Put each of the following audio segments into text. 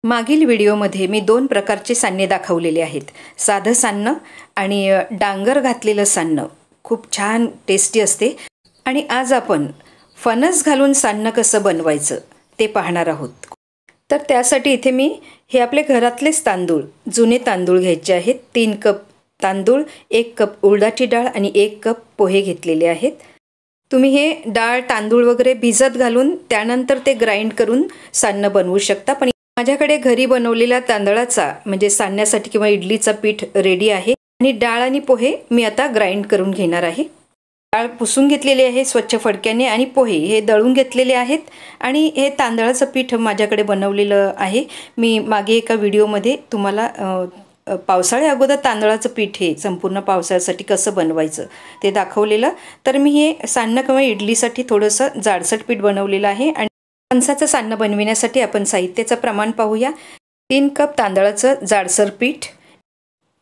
मागील व्हिडिओमध्ये मी दोन प्रकारचे सान्ने दाखवलेले आहेत, साधं सान्नं आणि डांगर घातलेलं सान्नं. खूप छान टेस्टी असते. आणि आज आपण फणस घालून सान्नं कसं बनवायचं ते पाहणार आहोत. तर त्यासाठी इथे मी हे आपले घरातलेच तांदूळ, जुने तांदूळ घ्यायचे आहेत. 3 कप तांदूळ, 1 कप उडदाची डाळ आणि 1 कप पोहे घेतलेले आहेत. तुम्ही हे डाळ तांदूळ वगैरे भिजत घालून त्यानंतर ते ग्राइंड करून सान्नं बनवू शकता. पण माझ्याकडे घरी बनवलेल्या तांदळाचा म्हणजे सान्न्यासाठी किंवा इडलीचा पीठ रेडी आहे आणि डाळ आणि पोहे मी आता ग्राइंड करून घेणार आहे. डाळ पुसून घेतलेली आहे स्वच्छ फडक्याने आणि पोहे हे दळून घेतलेले आहेत. आणि हे तांदळाचं पीठ माझ्याकडे बनवलेलं आहे. मी मागे एका व्हिडिओमध्ये तुम्हाला पावसाळ्या अगोदर तांदळाचं पीठ हे संपूर्ण पावसाळ्यासाठी कसं बनवायचं ते दाखवलेलं. तर मी हे सान्नं किंवा इडलीसाठी थोडंसं जाडसर पीठ बनवलेलं आहे. आणि फणसाचं सान्नं बनविण्यासाठी आपण साहित्याचं प्रमाण पाहूया. 3 कप तांदळाचं जाडसर पीठ,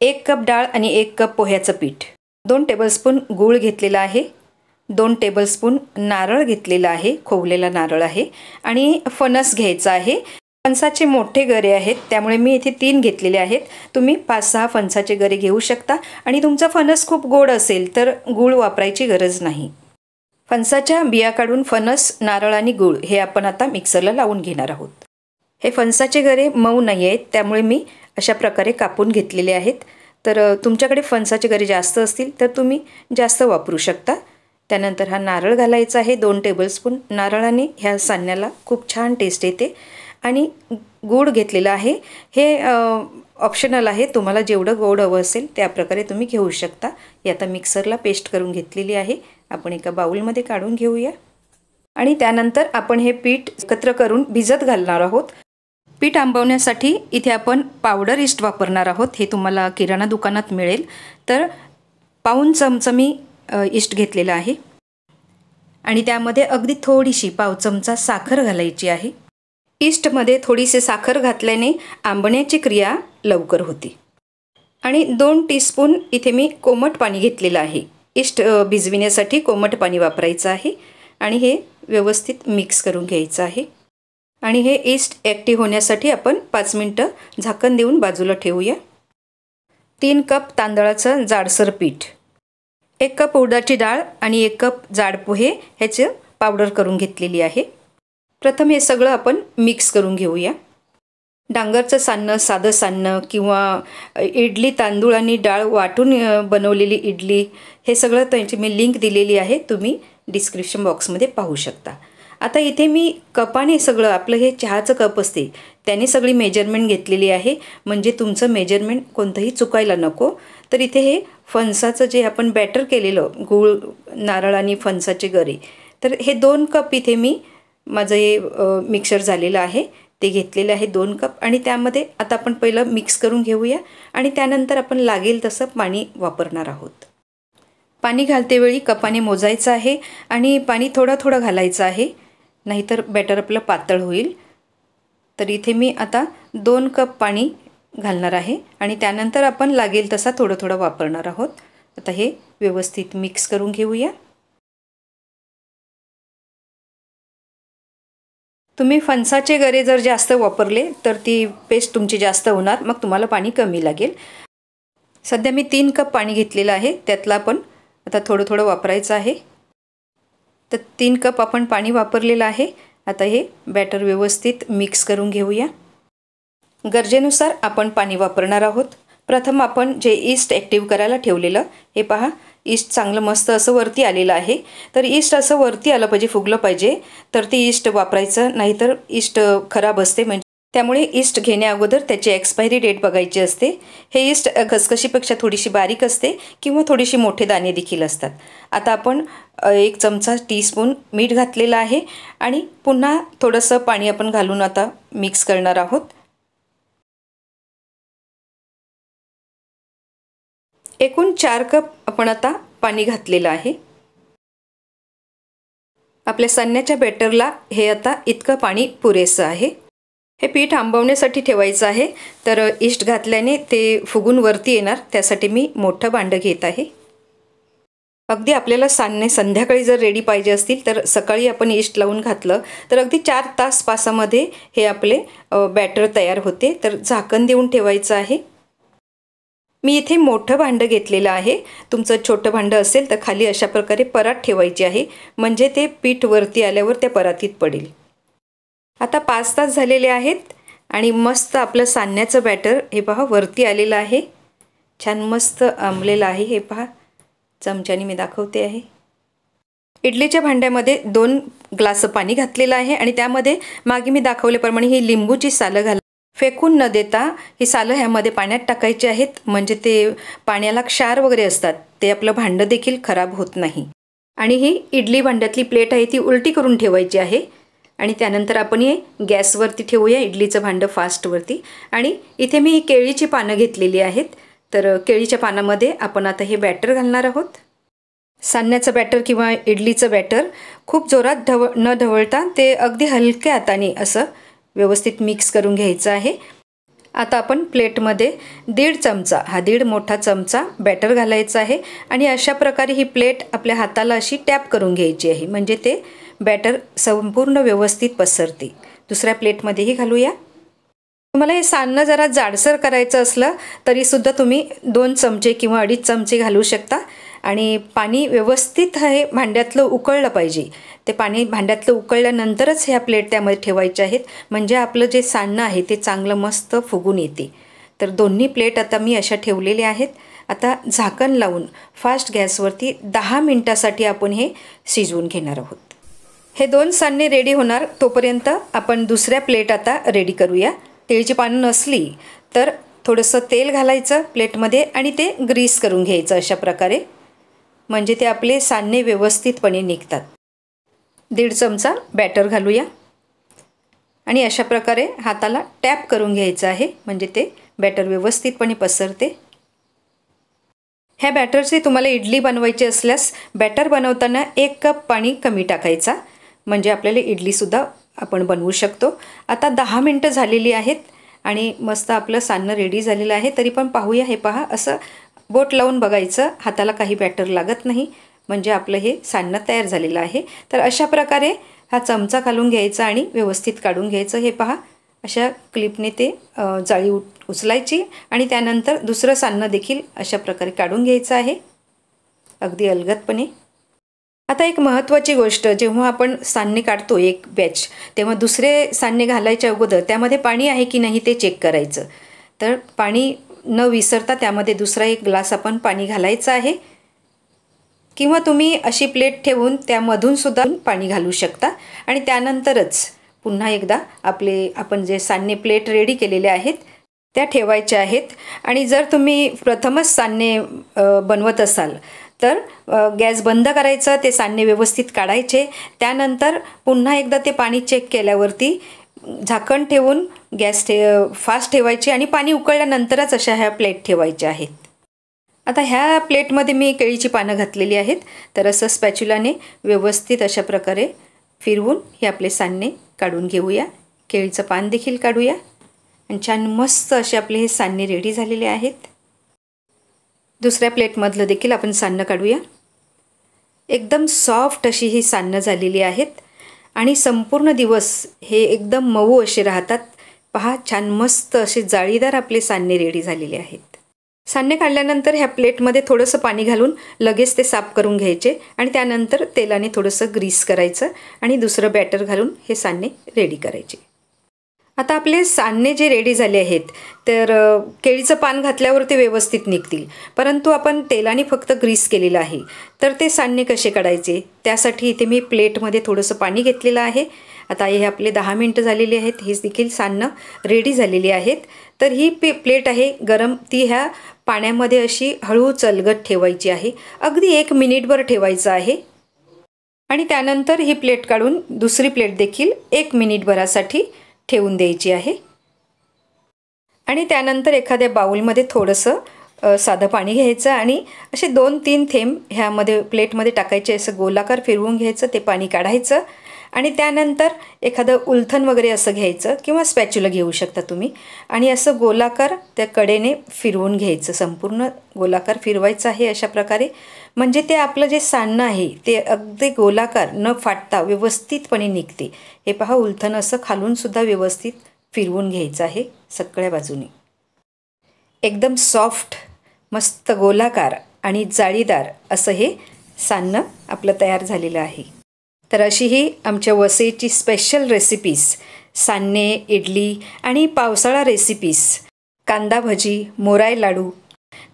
1 कप डाळ आणि 1 कप पोह्याचं पीठ, 2 टेबलस्पून गूळ घेतलेला आहे, 2 टेबलस्पून नारळ घेतलेला आहे, खोवलेला नारळ आहे. आणि फणस घ्यायचा आहे. फणसाचे मोठे गरे आहेत त्यामुळे मी इथे 3 घेतलेले आहेत. तुम्ही 5-6 फणसाचे गरे घेऊ शकता. आणि तुमचा फणस खूप गोड असेल तर गूळ वापरायची गरज नाही. फणसाच्या बिया काढून फणस, नारळ आणि गूळ हे आपण आता मिक्सरला लावून घेणार आहोत. हे फणसाचे गरे मऊ नाही आहेत त्यामुळे मी अशा प्रकारे कापून घेतलेले आहेत. तर तुमच्याकडे फणसाचे गरे जास्त असतील तर तुम्ही जास्त वापरू शकता. त्यानंतर हा नारळ घालायचा आहे, 2 टेबलस्पून. नारळाने ह्या सान्न्याला खूप छान टेस्ट येते. आणि गूळ घेतलेला आहे. हे ऑप्शनल आहे, तुम्हाला जेवढं गोड हवं असेल त्याप्रकारे तुम्ही घेऊ शकता. हे आता मिक्सरला पेस्ट करून घेतलेली आहे. आपण एका बाउलमध्ये काढून घेऊया. आणि त्यानंतर आपण हे पीठ एकत्र करून भिजत घालणार आहोत. पीठ आंबवण्यासाठी इथे आपण पावडर ईस्ट वापरणार आहोत. हे तुम्हाला किराणा दुकानात मिळेल. तर पाऊण चमचा मी ईस्ट घेतलेला आहे. आणि त्यामध्ये अगदी थोडीशी पाव चमचा साखर घालायची आहे. ईस्टमध्ये थोडीशी साखर घातल्याने आंबण्याची क्रिया लवकर होती. आणि 2 टीस्पून इथे मी कोमट पाणी घेतलेलं आहे. ईस्ट भिजविण्यासाठी कोमट पाणी वापरायचं आहे. आणि हे व्यवस्थित मिक्स करून घ्यायचं आहे. आणि हे ईस्ट ॲक्टिव्ह होण्यासाठी आपण 5 मिनटं झाकण देऊन बाजूला ठेवूया. 3 कप तांदळाचं जाडसर पीठ, 1 कप उडदाची डाळ आणि 1 कप जाड पोहे ह्याचं पावडर करून घेतलेली आहे. प्रथम हे सगळं आपण मिक्स करून घेऊया. डांगरचं सान्नं, साधं सान्नं किंवा इडली तांदूळ आणि डाळ वाटून बनवलेली इडली, हे सगळं त्यांची मी लिंक दिलेली आहे, तुम्ही डिस्क्रिप्शन बॉक्समध्ये पाहू शकता. आता इथे मी कपाने सगळं, आपलं हे चहाचं कप असते त्याने सगळी मेजरमेंट घेतलेली आहे, म्हणजे तुमचं मेजरमेंट कोणतंही चुकायला नको. तर इथे हे फणसाचं जे आपण बॅटर केलेलं गूळ, नारळ आणि फणसाचे गरे, तर हे 2 कप इथे मी माझं हे मिक्सर झालेलं आहे ते घेतलेलं आहे 2 कप. आणि त्यामध्ये आता आपण पहिलं मिक्स करून घेऊया. आणि त्यानंतर आपण लागेल तसं पाणी वापरणार आहोत. पाणी घालतेवेळी कपाने मोजायचं आहे आणि पाणी थोडं थोडं घालायचं आहे, नाहीतर बॅटर आपलं पातळ होईल. तर इथे मी आता 2 कप पाणी घालणार आहे आणि त्यानंतर आपण लागेल तसा थोडं थोडं वापरणार आहोत. आता हे व्यवस्थित मिक्स करून घेऊया. तुम्ही फणसाचे गरे जर जास्त वापरले तर ती पेस्ट तुमची जास्त होणार, मग तुम्हाला पाणी कमी लागेल. सध्या मी 3 कप पाणी घेतलेलं आहे, त्यातलं आपण आता थोडं थोडं वापरायचं आहे. तर 3 कप आपण पाणी वापरलेलं आहे. आता हे बॅटर व्यवस्थित मिक्स करून घेऊया. गरजेनुसार आपण पाणी वापरणार आहोत. प्रथम आपण जे ईस्ट ॲक्टिव्ह करायला ठेवलेलं, हे पहा ईस्ट चांगलं मस्त असं वरती आलेलं आहे. तर ईस्ट असं वरती आलं पाहिजे, फुगलं पाहिजे, तर ती ईस्ट वापरायचं, नाहीतर ईस्ट खराब असते. म्हणजे त्यामुळे ईस्ट घेण्या अगोदर त्याची एक्सपायरी डेट बघायची असते. हे ईस्ट खसखशीपेक्षा थोडीशी बारीक असते किंवा थोडीशी मोठे दाणे देखील असतात. आता आपण 1 चमचा टीस्पून मीठ घातलेलं आहे आणि पुन्हा थोडंसं पाणी आपण घालून आता मिक्स करणार आहोत. एकूण 4 कप आपण आता पाणी घातलेलं आहे. आपल्या सान्न्याच्या बॅटरला हे आता इतकं पाणी पुरेसं आहे. हे पीठ आंबवण्यासाठी ठेवायचं आहे, तर ईस्ट घातल्याने ते फुगून वरती येणार, त्यासाठी मी मोठं भांडं घेत आहे. अगदी आपल्याला सान्ने संध्याकाळी जर रेडी पाहिजे असतील तर सकाळी आपण यीस्ट लावून घातलं तर अगदी 4 तास पासामध्ये हे आपले बॅटर तयार होते. तर झाकण देऊन ठेवायचं आहे. मी इथे मोठं भांडं घेतलेलं आहे. तुमचं छोटं भांडं असेल तर खाली अशा प्रकारे परात ठेवायची आहे, म्हणजे ते पीठ वरती आल्यावर त्या परातीत पडेल. आता 5 तास झालेले आहेत आणि मस्त आपलं सान्न्याचं बॅटर हे पहा वरती आलेलं आहे. छान मस्त आंबलेलं आहे. हे पहा, चमच्याने मी दाखवते आहे. इडलीच्या भांड्यामध्ये 2 ग्लास पाणी घातलेलं आहे आणि त्यामध्ये मागे मी दाखवल्याप्रमाणे ही लिंबूची सालं फेकून न देता ही सालं ह्यामध्ये पाण्यात टाकायची आहेत, म्हणजे ते पाण्याला क्षार वगैरे असतात ते आपलं भांडं देखील खराब होत नाही. आणि ही इडली भांड्यातली प्लेट आहे ती उलटी करून ठेवायची आहे. आणि त्यानंतर आपण हे गॅसवरती ठेवूया, इडलीचं भांडं फास्टवरती. आणि इथे मी केळीची पानं घेतलेली आहेत. तर केळीच्या पानामध्ये आपण आता हे बॅटर घालणार आहोत. सान्न्याचं बॅटर किंवा इडलीचं बॅटर खूप जोरात न ढवळता ते अगदी हलक्या हाताने असं व्यवस्थित मिक्स करून घ्यायचं आहे. आता आपण प्लेटमध्ये 1.5 चमचा, हा 1.5 मोठा चमचा बॅटर घालायचा आहे आणि अशा प्रकारे ही प्लेट आपल्या हाताला अशी टॅप करून घ्यायची आहे, म्हणजे ते बॅटर संपूर्ण व्यवस्थित पसरते. दुसऱ्या प्लेटमध्येही घालूया. तुम्हाला हे सान्नं जरा जाडसर करायचं असलं तरीसुद्धा तुम्ही 2 चमचे किंवा 2.5 चमचे घालू शकता. आणि पाणी व्यवस्थित हे भांड्यातलं उकळलं पाहिजे. ते पाणी भांड्यातलं उकळल्यानंतरच ह्या प्लेट त्यामध्ये ठेवायच्या आहेत, म्हणजे आपलं जे सान्नं आहे ते चांगलं मस्त फुगून येते. तर दोन्ही प्लेट आता मी अशा ठेवलेल्या आहेत. आता झाकण लावून फास्ट गॅसवरती 10 मिनिटासाठी आपण हे शिजवून घेणार आहोत. हे 2 सान्ने रेडी होणार तोपर्यंत आपण दुसऱ्या प्लेट आता रेडी करूया. केळीची पानं नसली तर थोडंसं तेल घालायचं प्लेटमध्ये आणि ते ग्रीस करून घ्यायचं अशा प्रकारे, म्हणजे ते आपले सान्ने व्यवस्थितपणे निघतात. 1.5 चमचा बॅटर घालूया आणि अशा प्रकारे हाताला टॅप करून घ्यायचं आहे, म्हणजे ते बॅटर व्यवस्थितपणे पसरते. ह्या बॅटरची तुम्हाला इडली बनवायची असल्यास बॅटर बनवताना 1 कप पाणी कमी टाकायचा, म्हणजे आपल्याला इडलीसुद्धा आपण बनवू शकतो. आता 10 मिनटं झालेली आहेत आणि मस्त आपलं सान्नं रेडी झालेलं आहे. तरी पण पाहूया. हे पहा, असं बोट लावून बघायचं, हाताला काही बॅटर लागत नाही, म्हणजे आपलं हे सान्नं तयार झालेलं आहे. तर अशा प्रकारे हा चमचा घालून घ्यायचा आणि व्यवस्थित काढून घ्यायचं. हे पहा, अशा क्लिपने ते जाळी उचलायची आणि त्यानंतर दुसरं सान्नं देखील अशा प्रकारे काढून घ्यायचं आहे अगदी अलगदपणे. आता एक महत्त्वाची गोष्ट, जेव्हा आपण सान्ने काढतो एक बॅच, तेव्हा दुसरे सान्ने घालायच्या अगोदर त्यामध्ये पाणी आहे की नाही ते चेक करायचं. तर पाणी न विसरता त्यामध्ये दुसरा 1 ग्लास आपण पाणी घालायचं आहे, किंवा तुम्ही अशी प्लेट ठेवून त्यामधून सुद्धा पाणी घालू शकता. आणि त्यानंतरच पुन्हा एकदा आपण जे सान्ने प्लेट रेडी केलेले आहेत त्या ठेवायच्या आहेत. आणि जर तुम्ही प्रथमच सान्ने बनवत असाल तर गॅस बंद करायचं, ते सान्ने व्यवस्थित काढायचे. त्यानंतर पुन्हा एकदा ते पाणी चेक केल्यावरती झाकण ठेवून गॅस फास्ट ठेवायची आणि पाणी उकळल्यानंतरच अशा ह्या प्लेट ठेवायच्या आहेत. आता ह्या प्लेटमध्ये मी केळीची पानं घातलेली आहेत. तर असं स्पॅच्युलाने व्यवस्थित अशा प्रकारे फिरवून हे आपले सान्ने काढून घेऊया. केळीचं पान देखील काढूया आणि छान मस्त असे आपले हे सान्ने रेडी झालेले आहेत. दुसऱ्या प्लेटमधलं देखील आपण सान्नं काढूया. एकदम सॉफ्ट अशी ही सान्नं झालेली आहेत आणि संपूर्ण दिवस हे एकदम मऊ असे राहतात. पहा, छान मस्त असे जाळीदार आपले सान्ने रेडी झालेले आहेत. सान्ने काढल्यानंतर ह्या प्लेटमध्ये थोडंसं पाणी घालून लगेच ते साफ करून घ्यायचे आणि त्यानंतर तेलाने थोडंसं ग्रीस करायचं आणि दुसरं बॅटर घालून हे सान्ने रेडी करायचे. आता आपले सान्ने जे रेडी झाले आहेत, तर केळीचं पान घातल्यावर ते व्यवस्थित निघतील, परंतु आपण तेलाने फक्त ग्रीस केलेलं आहे. तर ते सान्ने कसे काढायचे, त्यासाठी इथे मी प्लेटमध्ये थोडंसं पाणी घेतलेलं आहे. आता हे आपले 10 मिनटं झालेली आहेत. हीच देखील सान्नं रेडी झालेली आहेत. तर ही प्लेट आहे गरम, ती ह्या पाण्यामध्ये अशी हळू चलगत ठेवायची आहे. अगदी 1 मिनिटभर ठेवायचं आहे आणि त्यानंतर ही प्लेट काढून दुसरी प्लेट देखील 1 मिनिटभरासाठी ठेवून द्यायची आहे. आणि त्यानंतर एखाद्या बाउलमध्ये थोडंसं साधं पाणी घ्यायचं आणि असे 2-3 थेंब ह्यामध्ये प्लेटमध्ये टाकायचे. असं गोलाकार फिरवून घ्यायचं, ते पाणी काढायचं आणि त्यानंतर एखादं उलथन वगैरे असं घ्यायचं किंवा स्पॅच्युला घेऊ शकता तुम्ही आणि असं गोलाकार त्या कडेने फिरवून घ्यायचं. संपूर्ण गोलाकार फिरवायचं आहे अशा प्रकारे, म्हणजे ते आपलं जे सान्नं आहे ते अगदी गोलाकार न फाटता व्यवस्थितपणे निघते. हे पहा, उलथन असं खालूनसुद्धा व्यवस्थित फिरवून घ्यायचं आहे सगळ्या बाजूने. एकदम सॉफ्ट, मस्त गोलाकार आणि जाळीदार असं हे सान्नं आपलं तयार झालेलं आहे. तर अशी ही आमच्या वसईची स्पेशल रेसिपीज, सान्ने, इडली आणि पावसाळा रेसिपीज, कांदा भजी, मोराय लाडू,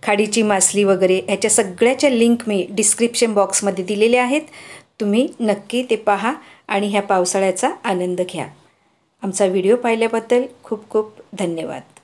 खाडीची मासली वगैरे ह्याच्या सगळ्याच्या लिंक मी डिस्क्रिप्शन बॉक्समध्ये दिलेल्या आहेत. तुम्ही नक्की ते पहा आणि ह्या पावसाळ्याचा आनंद घ्या. आमचा व्हिडिओ पाहिल्याबद्दल खूप खूप धन्यवाद.